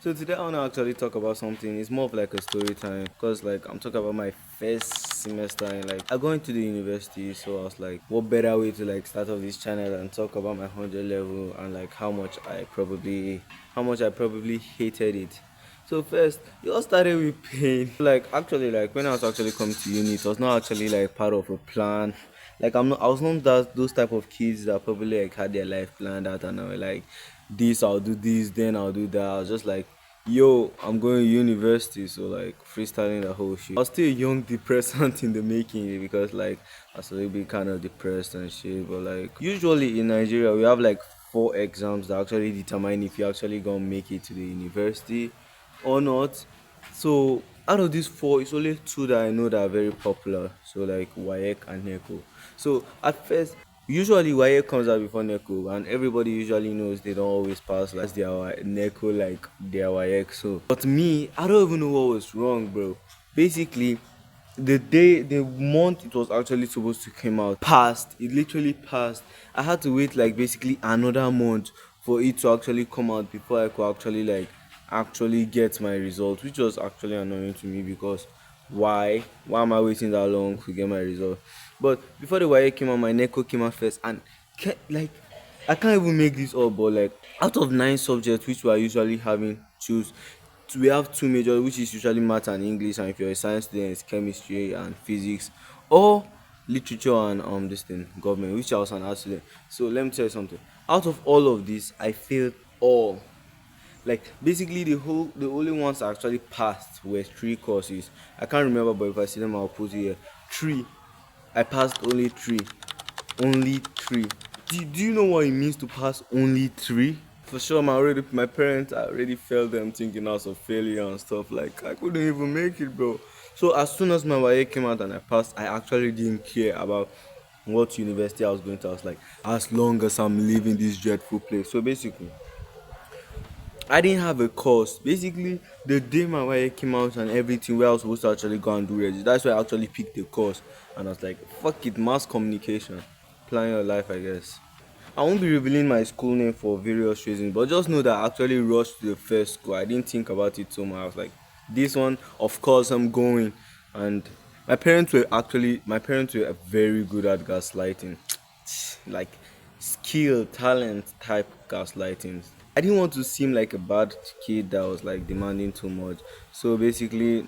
So today I want to actually talk about something. It's more of like a story time because like I'm talking about my first semester and like I go into the university. So I was like, what better way to like start off this channel and talk about my 100 level and like how much I probably hated it. So first, it all started with pain. Like actually, like when I was actually coming to uni, it was not actually like part of a plan. Like I was not that those type of kids that probably like had their life planned out and I was like, this I'll do this, then I'll do that. I was just like, yo, I'm going to university, so like freestyling the whole shit. I was still a young depressant in the making because like I was a little bit kind of depressed and shit. But like usually in Nigeria, we have like four exams that actually determine if you actually gonna make it to the university or not. So out of these four, it's only two that I know that are very popular. So like WAEC and NECO. So at first, usually WAEC comes out before NECO, and everybody usually knows they don't always pass like their NECO like their WAEC. So, but me, I don't even know what was wrong, bro. Basically, the month it was actually supposed to come out passed. It literally passed. I had to wait like basically another month for it to actually come out before I could actually get my results, which was actually annoying to me because why am I waiting that long to get my result? But before the wire came out, my NECO came out first, and like I can't even make this up, but like out of nine subjects which we are usually having choose, we have two major, which is usually math and English, and if you're a science student, it's chemistry and physics, or literature and this thing government, which I was an art student. So let me tell you something. Out of all of this, I failed all. Like basically the only ones I actually passed were three courses. I can't remember, but if I see them I'll put it here. Three. I passed only three. Only three. Do you know what it means to pass only three? For sure, my parents, I already felt them thinking I was a failure and stuff. Like I couldn't even make it, bro. So as soon as my YA came out and I passed, I actually didn't care about what university I was going to. I was like, as long as I'm leaving this dreadful place. So basically, I didn't have a course. Basically, the day my YA came out and everything, where I was supposed to actually go and do register, that's why I actually picked the course. And I was like, fuck it, mass communication. Plan your life, I guess. I won't be revealing my school name for various reasons, but just know that I actually rushed to the first school. I didn't think about it so much. I was like, this one, of course, I'm going. And my parents were very good at gaslighting, like skill, talent type gaslighting. I didn't want to seem like a bad kid that was like demanding too much. So basically,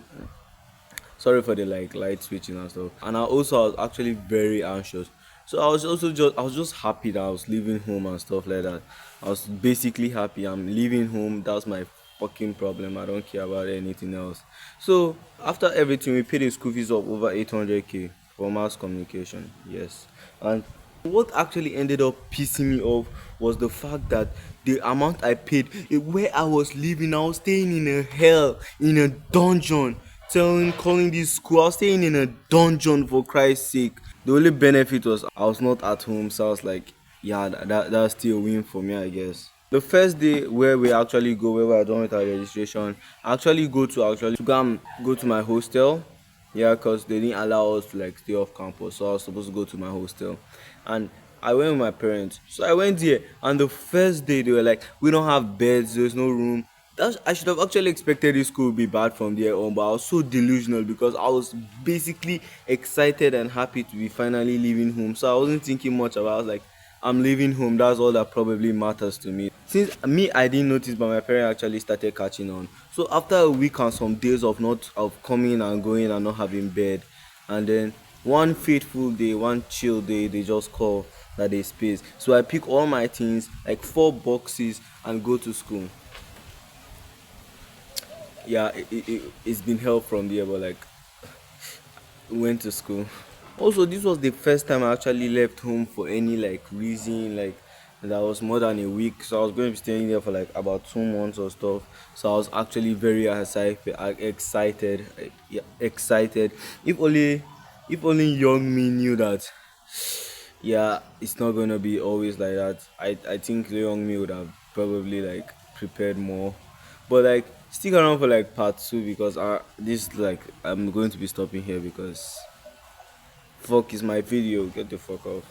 sorry for the like light switching and stuff. And I was actually very anxious. So I was just happy that I was leaving home and stuff like that. I was basically happy I'm leaving home. That's my fucking problem. I don't care about anything else. So after everything, we paid the school fees of over 800K for mass communication. Yes. And what actually ended up pissing me off was the fact that the amount I paid, where I was living, I was staying in a hell, in a dungeon. Calling this school, I was staying in a dungeon for Christ's sake. The only benefit was I was not at home, so I was like, yeah, that's still a win for me, I guess. The first day where we actually go, where we are done with our registration, I actually go to my hostel. Yeah, because they didn't allow us to like stay off campus, so I was supposed to go to my hostel, and I went with my parents. So I went there, and the first day they were like, "We don't have beds. There's no room." I should have actually expected this school would be bad from there on, but I was so delusional because I was basically excited and happy to be finally leaving home. So I wasn't thinking much about. I was like, I'm leaving home. That's all that probably matters to me. Since me, I didn't notice, but my parents actually started catching on. So after a week and some days of coming and going and not having bed, and then one fateful day, one chill day, they just call that they space. So I pick all my things, like four boxes, and go to school. Yeah, it's been hell from there, but like went to school. Also, this was the first time I actually left home for any like reason, like that was more than a week. So I was going to be staying there for like about 2 months or stuff. So I was actually very excited, yeah, excited. If only, if only young me knew that. Yeah, it's not gonna be always like that. I think the young me would have probably like prepared more, but like stick around for like part two because this like I'm going to be stopping here because fuck is my video. Get the fuck off.